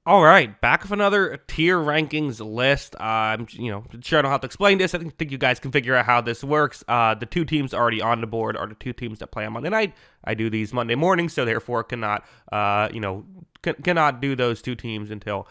All right, back with another tier rankings list. I'm, sure I don't have to explain this. I think you guys can figure out how this works. The two teams already on the board are the two teams that play on Monday night. I do these Monday mornings, so therefore cannot, cannot do those two teams until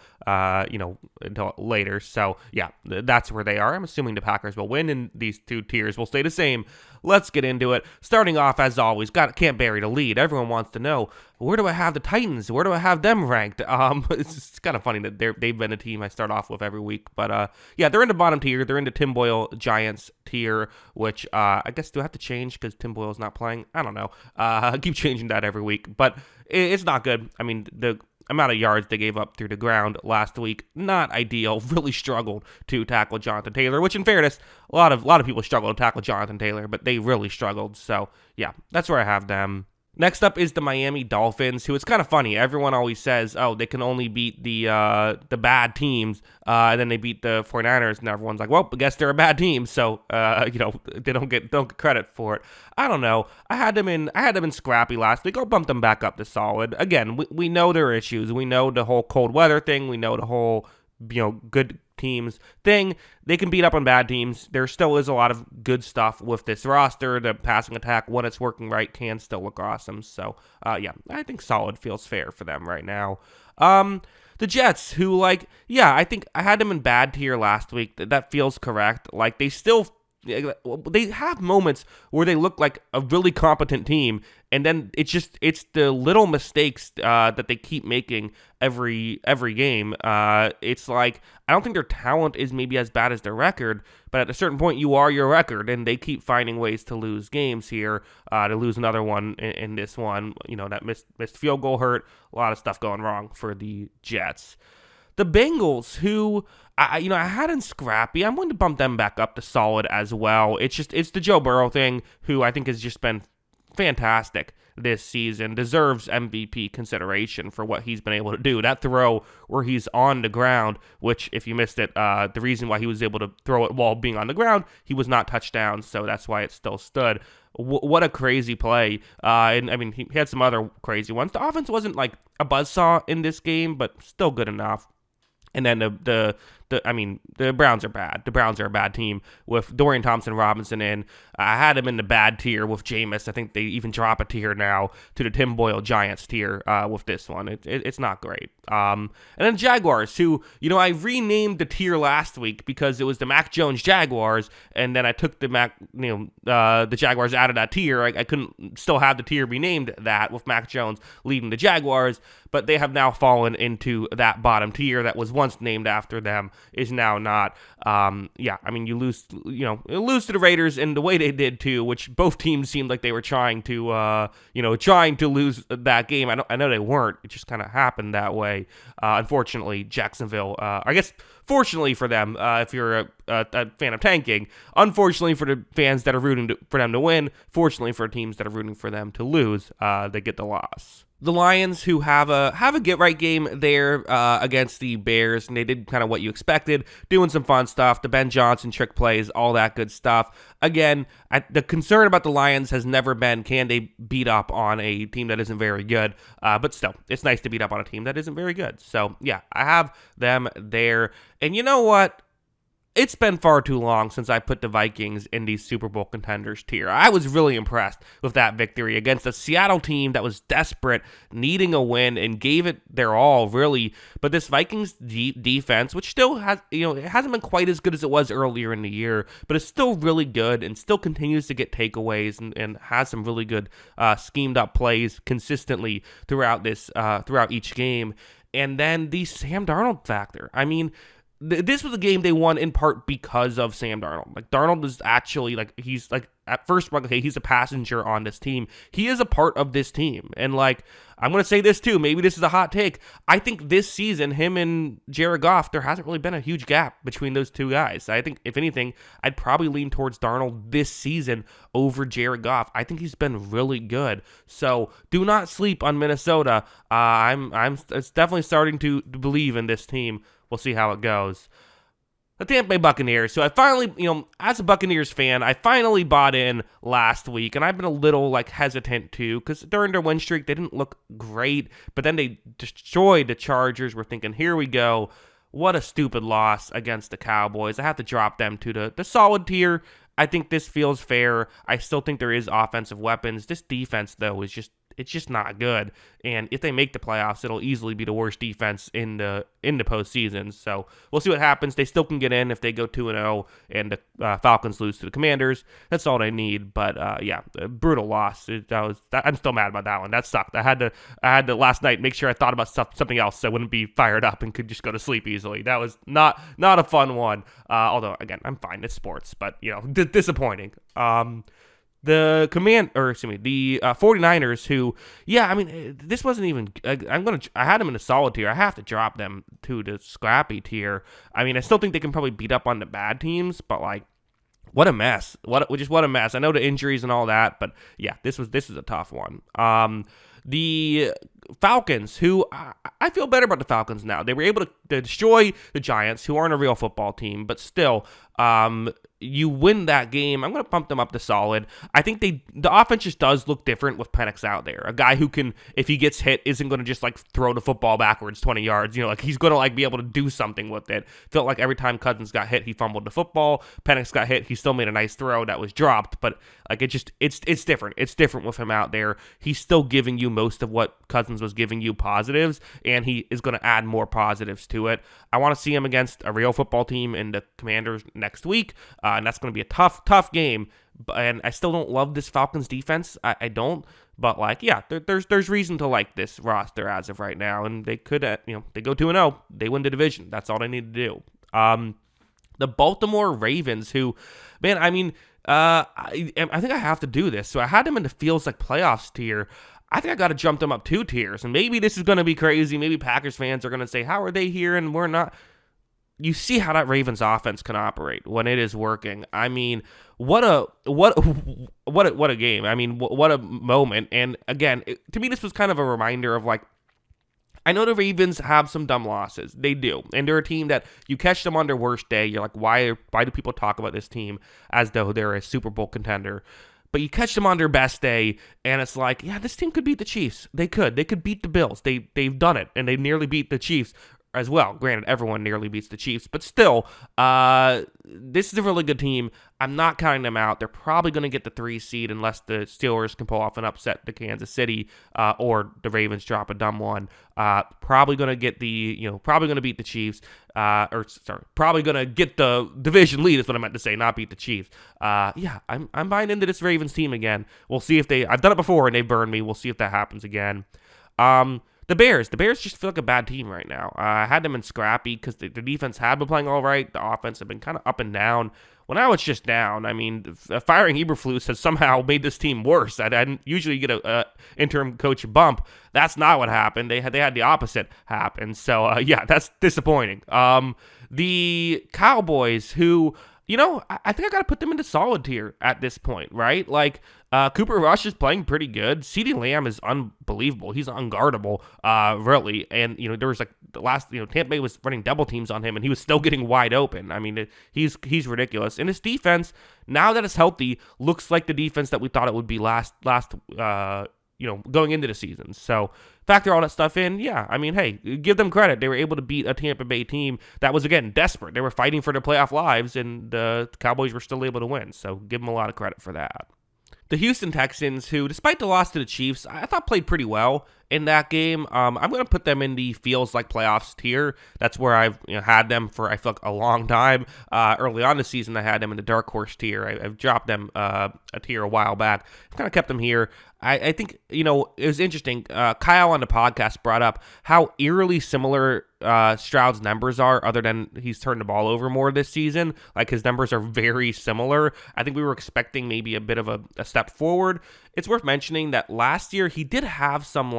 later. So yeah, that's where they are. I'm assuming the Packers will win, and these two tiers will stay the same. Let's get into it. Starting off, as always, can't bury the lead. Everyone wants to know, where do I have the Titans? Where do I have them ranked? It's kind of funny that they've been a team I start off with every week. But yeah, they're in the bottom tier. They're in the Tim Boyle Giants tier, which I guess do I have to change because Tim Boyle's not playing? I don't know. I keep changing that every week, but it's not good. I mean, the amount of yards they gave up through the ground last week, not ideal. Really struggled to tackle Jonathan Taylor, which in fairness, a lot of people struggle to tackle Jonathan Taylor, but they really struggled. So yeah, that's where I have them. Next up is the Miami Dolphins, who it's kind of funny. Everyone always says, oh, they can only beat the bad teams, and then they beat the 49ers, and everyone's like, well, I guess they're a bad team, so they don't get credit for it. I don't know. I had them in scrappy last week. I'll bump them back up to solid. Again, we know their issues. We know the whole cold weather thing. We know the whole good teams thing. They can beat up on bad teams. There still is a lot of good stuff with this roster. The passing attack, when it's working right, can still look awesome. So, yeah, I think solid feels fair for them right now. The Jets, who, I think I had them in bad tier last week. That feels correct. They have moments where they look like a really competent team, and then it's the little mistakes that they keep making every game. It's like, I don't think their talent is maybe as bad as their record, but at a certain point you are your record, and they keep finding ways to lose games here, to lose another one in this one. That missed field goal hurt. A lot of stuff going wrong for the Jets. The Bengals, who I had in scrappy, I'm going to bump them back up to solid as well. It's the Joe Burrow thing, who I think has just been fantastic this season, deserves MVP consideration for what he's been able to do. That throw where he's on the ground, which if you missed it, the reason why he was able to throw it while being on the ground, he was not touched down, so that's why it still stood. What a crazy play. And I mean, he had some other crazy ones. The offense wasn't like a buzzsaw in this game, but still good enough. And then the Browns are bad. The Browns are a bad team with Dorian Thompson-Robinson in. I had him in the bad tier with Jameis. I think they even drop a tier now to the Tim Boyle Giants tier with this one. It's not great. And then Jaguars, who, I renamed the tier last week because it was the Mac Jones Jaguars, and then I took the Jaguars out of that tier. I couldn't still have the tier be named that with Mac Jones leading the Jaguars, but they have now fallen into that bottom tier that was once named after them, is now not. You lose to the Raiders in the way they did too, which both teams seemed like they were trying to lose that game. I know they weren't. It just kind of happened that way. Unfortunately, Jacksonville, I guess fortunately for them, if you're a fan of tanking, unfortunately for the fans that are rooting for them to win, fortunately for teams that are rooting for them to lose, they get the loss. The Lions, who have a get-right game there against the Bears, and they did kind of what you expected, doing some fun stuff, the Ben Johnson trick plays, all that good stuff. Again, the concern about the Lions has never been, can they beat up on a team that isn't very good? But still, it's nice to beat up on a team that isn't very good. So, yeah, I have them there. And you know what? It's been far too long since I put the Vikings in the Super Bowl contenders tier. I was really impressed with that victory against a Seattle team that was desperate, needing a win, and gave it their all, really. But this Vikings defense, which still has, it hasn't been quite as good as it was earlier in the year, but it's still really good and still continues to get takeaways and has some really good schemed up plays consistently throughout each game. And then the Sam Darnold factor. I mean, this was a game they won in part because of Sam Darnold. Like, Darnold is actually, he's, at first, okay, he's a passenger on this team. He is a part of this team. And, I'm going to say this, too. Maybe this is a hot take. I think this season, him and Jared Goff, there hasn't really been a huge gap between those two guys. I think, if anything, I'd probably lean towards Darnold this season over Jared Goff. I think he's been really good. So, do not sleep on Minnesota. It's definitely starting to believe in this team. We'll see how it goes. The Tampa Bay Buccaneers, who I finally, as a Buccaneers fan, I finally bought in last week, and I've been a little, hesitant, too, because during their win streak, they didn't look great, but then they destroyed the Chargers. We're thinking, here we go. What a stupid loss against the Cowboys. I have to drop them to the solid tier. I think this feels fair. I still think there is offensive weapons. This defense, though, it's just not good. And if they make the playoffs, it'll easily be the worst defense in the postseason. So we'll see what happens. They still can get in if they go 2-0 and the Falcons lose to the Commanders. That's all they need. But yeah, a brutal loss. I'm still mad about that one. That sucked. I had to last night make sure I thought about something else so I wouldn't be fired up and could just go to sleep easily. That was not a fun one. Although again, I'm fine. It's sports, but disappointing. The 49ers, who, this wasn't even, I had them in a solid tier. I have to drop them to the scrappy tier. I still think they can probably beat up on the bad teams, but what a mess. What a mess. I know the injuries and all that, but yeah, this is a tough one. The Falcons, who I feel better about the Falcons now. They were able to destroy the Giants, who aren't a real football team, but still, you win that game. I'm going to pump them up to solid. I think the offense just does look different with Penix out there. A guy who can, if he gets hit, isn't going to just throw the football backwards 20 yards. He's going to be able to do something with it. Felt like every time Cousins got hit, he fumbled the football. Penix got hit, he still made a nice throw that was dropped, but it's different. It's different with him out there. He's still giving you most of what Cousins was giving you positives, and he is going to add more positives to it. I want to see him against a real football team in the Commanders next week. And that's going to be a tough game. And I still don't love this Falcons defense. I don't. But there's reason to like this roster as of right now. And they could, they go 2-0. They win the division. That's all they need to do. The Baltimore Ravens, who, man, I think I have to do this. So I had them in the feels like playoffs tier. I think I got to jump them up 2 tiers. And maybe this is going to be crazy. Maybe Packers fans are going to say, how are they here and we're not? You see how that Ravens offense can operate when it is working. What a game. What a moment. And again, to me, this was kind of a reminder of I know the Ravens have some dumb losses. They do. And they're a team that you catch them on their worst day. You're like, why do people talk about this team as though they're a Super Bowl contender? But you catch them on their best day, and it's like, yeah, this team could beat the Chiefs. They could beat the Bills. They've done it, and they nearly beat the Chiefs as well. Granted, everyone nearly beats the Chiefs, but still, this is a really good team. I'm not counting them out. They're probably going to get the 3 seed unless the Steelers can pull off an upset to Kansas City, or the Ravens drop a dumb one. Probably going to get probably going to beat the Chiefs, probably going to get the division lead is what I meant to say, not beat the Chiefs. I'm buying into this Ravens team again. We'll see if I've done it before and they burned me. We'll see if that happens again. The Bears just feel like a bad team right now. I had them in scrappy because the defense had been playing all right. The offense had been kind of up and down. Well, now it's just down. Firing Eberflus has somehow made this team worse. I didn't usually get a interim coach bump. That's not what happened. They had the opposite happen. So, that's disappointing. The Cowboys, who, I think I got to put them into solid tier at this point, right? Cooper Rush is playing pretty good. CeeDee Lamb is unbelievable. He's unguardable, really. And, there was the last, Tampa Bay was running double teams on him and he was still getting wide open. He's ridiculous. And his defense, now that it's healthy, looks like the defense that we thought it would be last going into the season. So factor all that stuff in. Yeah, hey, give them credit. They were able to beat a Tampa Bay team that was, again, desperate. They were fighting for their playoff lives, and the Cowboys were still able to win. So give them a lot of credit for that. The Houston Texans, who, despite the loss to the Chiefs, I thought played pretty well in that game. I'm going to put them in the feels like playoffs tier. That's where I've had them for, I feel like, a long time. Early on this season, I had them in the dark horse tier. I've dropped them a tier a while back. I've kind of kept them here. I think, it was interesting. Kyle on the podcast brought up how eerily similar Stroud's numbers are, other than he's turned the ball over more this season. His numbers are very similar. I think we were expecting maybe a bit of a step forward. It's worth mentioning that last year he did have some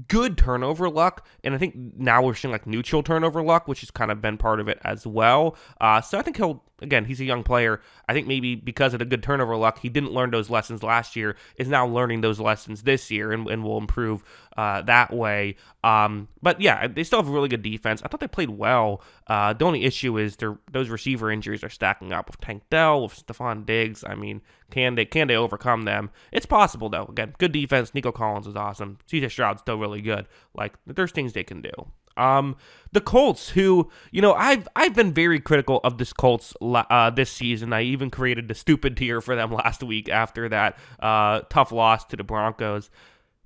good turnover luck, and I think now we're seeing neutral turnover luck, which has kind of been part of it as well. So I think he'll again, he's a young player. I think maybe because of the good turnover luck, he didn't learn those lessons last year, is now learning those lessons this year and will improve that way. But yeah, they still have a really good defense. I thought they played well. The only issue is those receiver injuries are stacking up with Tank Dell, with Stephon Diggs. I mean, can they overcome them? It's possible, though. Again, good defense. Nico Collins is awesome. CJ Stroud's still really good. Like, there's things they can do. The Colts, who, I've been very critical of this Colts this season. I even created the stupid tier for them last week after that tough loss to the Broncos.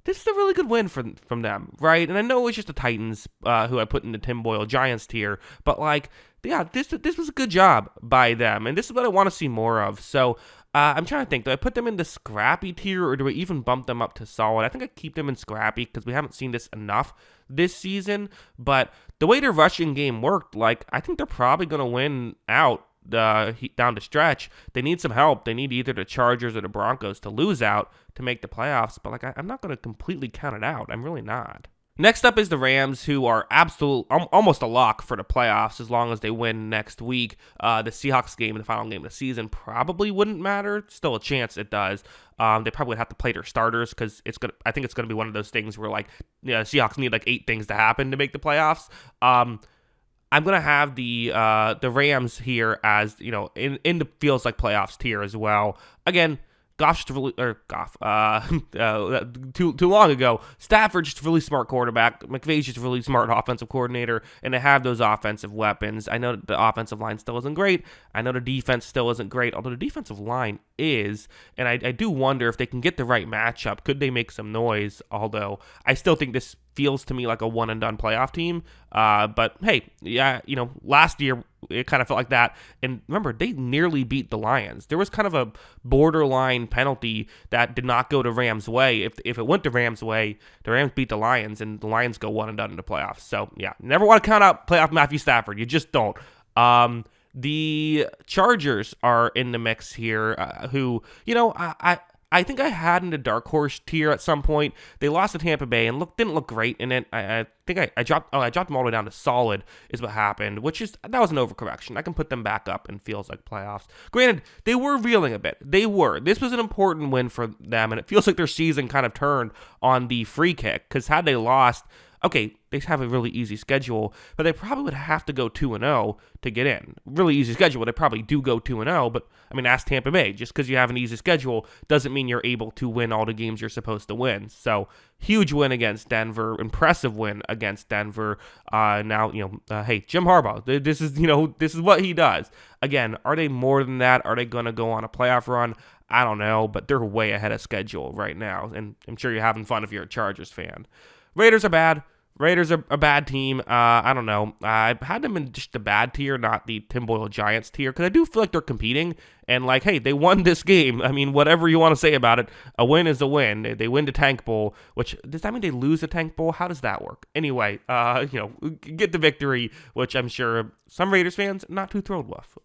This is a really good win from them, right? And I know it's just the Titans who I put in the Tim Boyle Giants tier, but this was a good job by them, and this is what I want to see more of. So I'm trying to think, do I put them in the scrappy tier, or do I even bump them up to solid? I think I keep them in scrappy because we haven't seen this enough this season, but the way their rushing game worked, I think they're probably going to win out down the stretch. They need some help. They need either the Chargers or the Broncos to lose out to make the playoffs, but I'm not going to completely count it out. I'm really not. Next up is the Rams, who are almost a lock for the playoffs as long as they win next week. The Seahawks game, the final game of the season, probably wouldn't matter. Still a chance it does. They probably would have to play their starters because I think it's gonna be one of those things where Seahawks need 8 things to happen to make the playoffs. I'm gonna have the Rams here as in the feels like playoffs tier as well. Again, too long ago. Stafford's just a really smart quarterback. McVay's just a really smart offensive coordinator, and they have those offensive weapons. I know the offensive line still isn't great. I know the defense still isn't great, although the defensive line is, and I do wonder if they can get the right matchup. Could they make some noise? Although I still think this feels to me like a one-and-done playoff team. But hey, yeah, last year it kind of felt like that. And remember, they nearly beat the Lions. There was kind of a borderline penalty that did not go to Rams' way. If it went to Rams' way, the Rams beat the Lions, and the Lions go one-and-done in the playoffs. So yeah, never want to count out playoff Matthew Stafford. You just don't. The Chargers are in the mix here, who, I think I had in the dark horse tier at some point. They lost to Tampa Bay and didn't look great in it. I think I dropped them all the way down to solid is what happened, that was an overcorrection. I can put them back up and feels like playoffs. Granted, they were reeling a bit. They were. This was an important win for them, and it feels like their season kind of turned on the free kick, because had they lost, okay, they have a really easy schedule, but they probably would have to go 2-0 to get in. Really easy schedule, they probably do go 2-0, but ask Tampa Bay. Just because you have an easy schedule doesn't mean you're able to win all the games you're supposed to win. So, huge win against Denver, impressive win against Denver. Now, hey, Jim Harbaugh, this is what he does. Again, are they more than that? Are they going to go on a playoff run? I don't know, but they're way ahead of schedule right now, and I'm sure you're having fun if you're a Chargers fan. Raiders are bad. Raiders are a bad team. I don't know. I had them in just the bad tier, not the Tim Boyle Giants tier, because I do feel like they're competing. And hey, they won this game. Whatever you want to say about it, a win is a win. They win the Tank Bowl, which, does that mean they lose the Tank Bowl? How does that work? Anyway, get the victory, which I'm sure some Raiders fans not too thrilled with.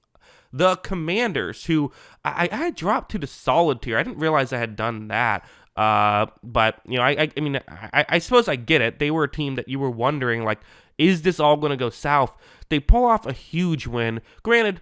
The Commanders, who I had dropped to the solid tier. I didn't realize I had done that. But I suppose I get it. They were a team that you were wondering, is this all going to go south? They pull off a huge win. Granted,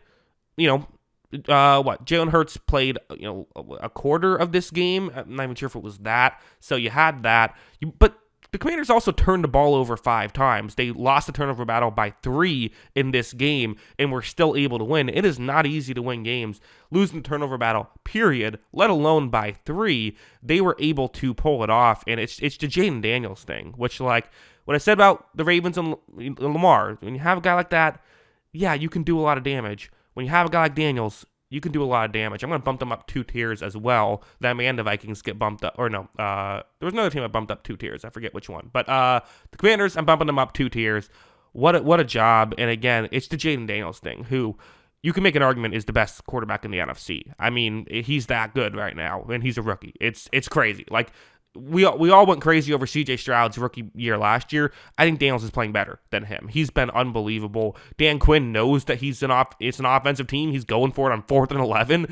Jalen Hurts played, a quarter of this game. I'm not even sure if it was that. So you had that. But the Commanders also turned the ball over 5 times. They lost the turnover battle by 3 in this game and were still able to win. It is not easy to win games. Losing the turnover battle, period, let alone by 3, they were able to pull it off. And it's the Jaden Daniels thing, which, what I said about the Ravens and Lamar, when you have a guy like that, yeah, you can do a lot of damage. When you have a guy like Daniels, you can do a lot of damage. I'm going to bump them up 2 tiers as well. Them and the Vikings get bumped up. Or no, there was another team I bumped up 2 tiers. I forget which one. But the Commanders, I'm bumping them up 2 tiers. What a job. And again, it's the Jaden Daniels thing, who you can make an argument is the best quarterback in the NFC. He's that good right now, and he's a rookie. It's crazy. We all went crazy over CJ Stroud's rookie year last year. I think Daniels is playing better than him. He's been unbelievable. Dan Quinn knows that it's an offensive team. He's going for it on 4th and 11.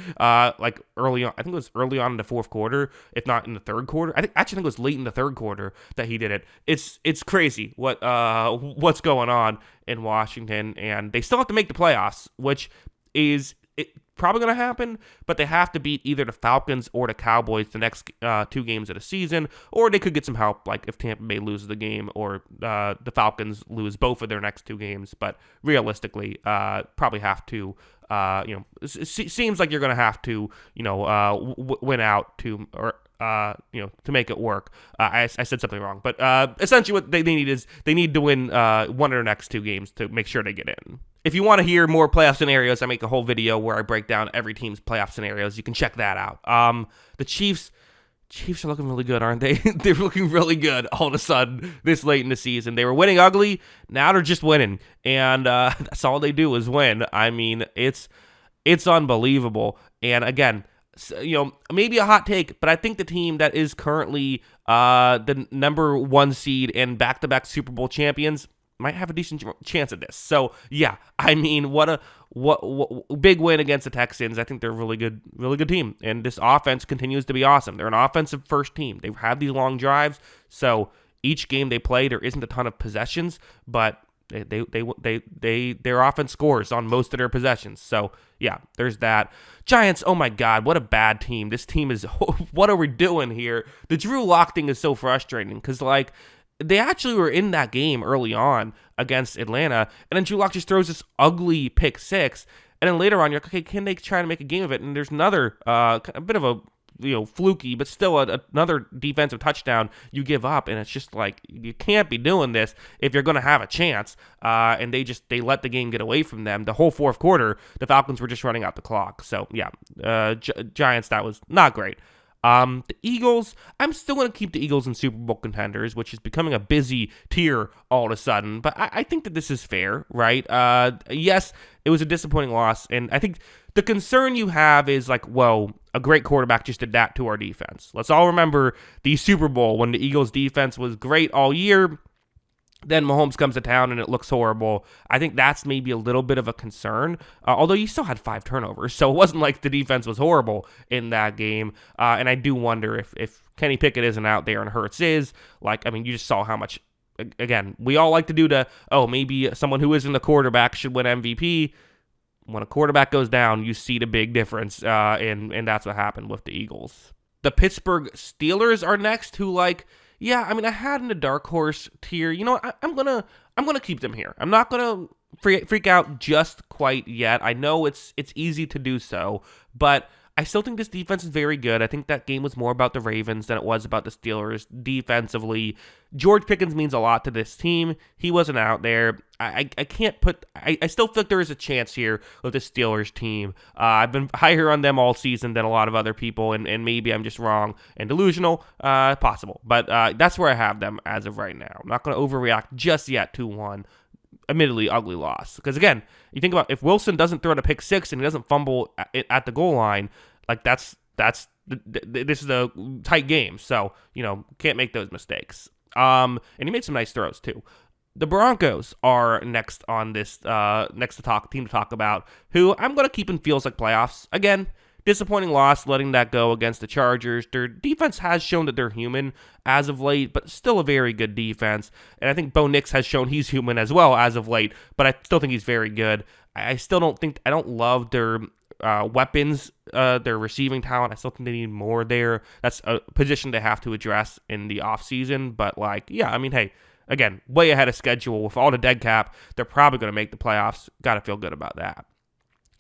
Early on, I think it was early on in the 4th quarter, if not in the 3rd quarter. I think it was late in the 3rd quarter that he did it. It's crazy what's going on in Washington, and they still have to make the playoffs, which is probably going to happen, but they have to beat either the Falcons or the Cowboys the next 2 games of the season, or they could get some help, like if Tampa Bay loses the game or the Falcons lose both of their next 2 games. But realistically, probably have to, seems like you're going to have to, win out to, or to make it work. I said something wrong, but essentially what they need is they need to win one of their next 2 games to make sure they get in. If you want to hear more playoff scenarios, I make a whole video where I break down every team's playoff scenarios. You can check that out. The Chiefs are looking really good, aren't they? They're looking really good all of a sudden this late in the season. They were winning ugly. Now they're just winning. And that's all they do is win. I mean, it's unbelievable. And again, maybe a hot take, but I think the team that is currently the number 1 seed and back-to-back Super Bowl champions might have a decent chance at this. So yeah, I mean, what big win against the Texans. I think they're a really good team, and this offense continues to be awesome. They're an offensive first team. They have these long drives, so each game they play, there isn't a ton of possessions, but their offense scores on most of their possessions. So yeah, there's that. Giants, oh my God, what a bad team. This team is, what are we doing here? The Drew Lock thing is so frustrating because they actually were in that game early on against Atlanta, and then Drew Lock just throws this ugly pick 6, and then later on you're like, okay, can they try to make a game of it? And there's another a bit of a fluky, but still another defensive touchdown you give up, and it's just like, you can't be doing this if you're going to have a chance. And they let the game get away from them. The whole fourth quarter, the Falcons were just running out the clock. So yeah, Giants, that was not great. The Eagles, I'm still going to keep the Eagles in Super Bowl contenders, which is becoming a busy tier all of a sudden, but I think that this is fair, right? Yes, it was a disappointing loss, and I think the concern you have is like, whoa, a great quarterback just did that to our defense. Let's all remember the Super Bowl when the Eagles defense was great all year. Then Mahomes comes to town and it looks horrible. I think that's maybe a little bit of a concern, although you still had 5 turnovers, so it wasn't like the defense was horrible in that game. And I do wonder if Kenny Pickett isn't out there and Hurts is. You just saw how much, again, we all like to do maybe someone who isn't the quarterback should win MVP. When a quarterback goes down, you see the big difference, and that's what happened with the Eagles. The Pittsburgh Steelers are next, who yeah, I mean, I had in the dark horse tier. You know, I'm gonna keep them here. I'm not gonna freak out just quite yet. I know it's easy to do so, but I still think this defense is very good. I think that game was more about the Ravens than it was about the Steelers defensively. George Pickens means a lot to this team. He wasn't out there. I still feel like there is a chance here with the Steelers team. I've been higher on them all season than a lot of other people, and maybe I'm just wrong and delusional. Possible. But that's where I have them as of right now. I'm not going to overreact just yet to one admittedly ugly loss. Because again, you think about if Wilson doesn't throw a pick 6 and he doesn't fumble at the goal line, this is a tight game. So, can't make those mistakes. And he made some nice throws too. The Broncos are next on this team to talk about, who I'm going to keep in feels like playoffs. Again, disappointing loss, letting that go against the Chargers. Their defense has shown that they're human as of late, but still a very good defense. And I think Bo Nix has shown he's human as well as of late, but I still think he's very good. I don't love their weapons, their receiving talent. I still think they need more there. That's a position they have to address in the offseason. But hey, again, way ahead of schedule with all the dead cap. They're probably going to make the playoffs. Got to feel good about that.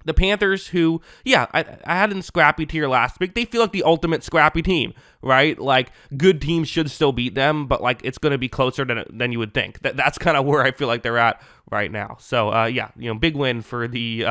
The Panthers, who, I had in scrappy tier last week. They feel like the ultimate scrappy team, right? Good teams should still beat them, but it's going to be closer than you would think. That's kind of where I feel like they're at right now. So, big win for the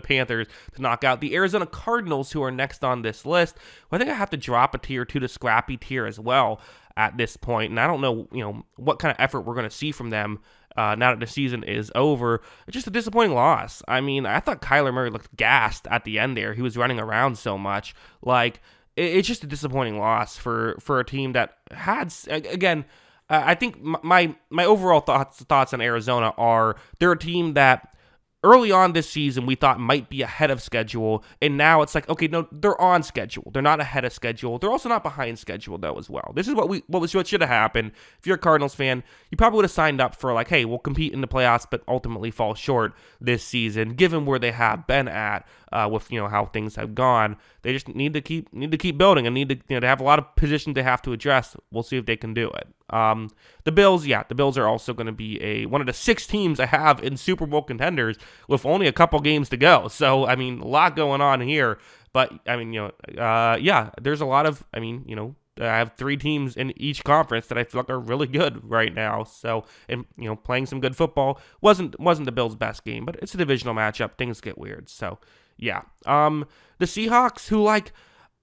Panthers to knock out the Arizona Cardinals, who are next on this list. Well, I think I have to drop a tier to the scrappy tier as well at this point, and I don't know, what kind of effort we're going to see from them now that the season is over. It's just a disappointing loss. I mean, I thought Kyler Murray looked gassed at the end there. He was running around so much. It's just a disappointing loss for a team that had, again, I think my overall thoughts on Arizona are they're a team that early on this season we thought might be ahead of schedule, and now it's like, okay, no, they're on schedule. They're not ahead of schedule. They're also not behind schedule though as well. This is what should have happened. If you're a Cardinals fan, you probably would have signed up for like, hey, we'll compete in the playoffs, but ultimately fall short this season, given where they have been at with how things have gone. They just need to keep building and need to have a lot of positions they have to address. We'll see if they can do it. The Bills are also going to be one of the 6 teams I have in Super Bowl contenders with only a couple games to go. So, I mean, a lot going on here. But, I mean, there's a lot of, I have 3 teams in each conference that I feel like are really good right now. So, and, playing some good football wasn't the Bills' best game, but it's a divisional matchup. Things get weird. So, yeah. The Seahawks, who,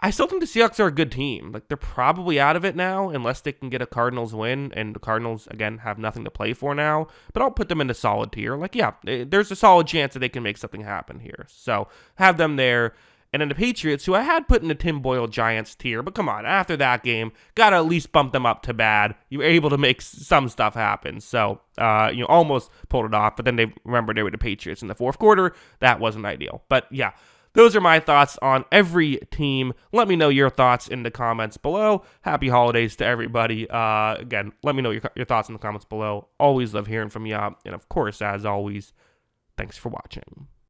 I still think the Seahawks are a good team. They're probably out of it now unless they can get a Cardinals win, and the Cardinals, again, have nothing to play for now. But I'll put them in the solid tier. There's a solid chance that they can make something happen here. So have them there. And then the Patriots, who I had put in the Tim Boyle Giants tier, but come on, after that game, got to at least bump them up to bad. You were able to make some stuff happen. So, almost pulled it off, but then they remembered they were the Patriots in the fourth quarter. That wasn't ideal. But yeah. Those are my thoughts on every team. Let me know your thoughts in the comments below. Happy holidays to everybody. Again, let me know your thoughts in the comments below. Always love hearing from you. And of course, as always, thanks for watching.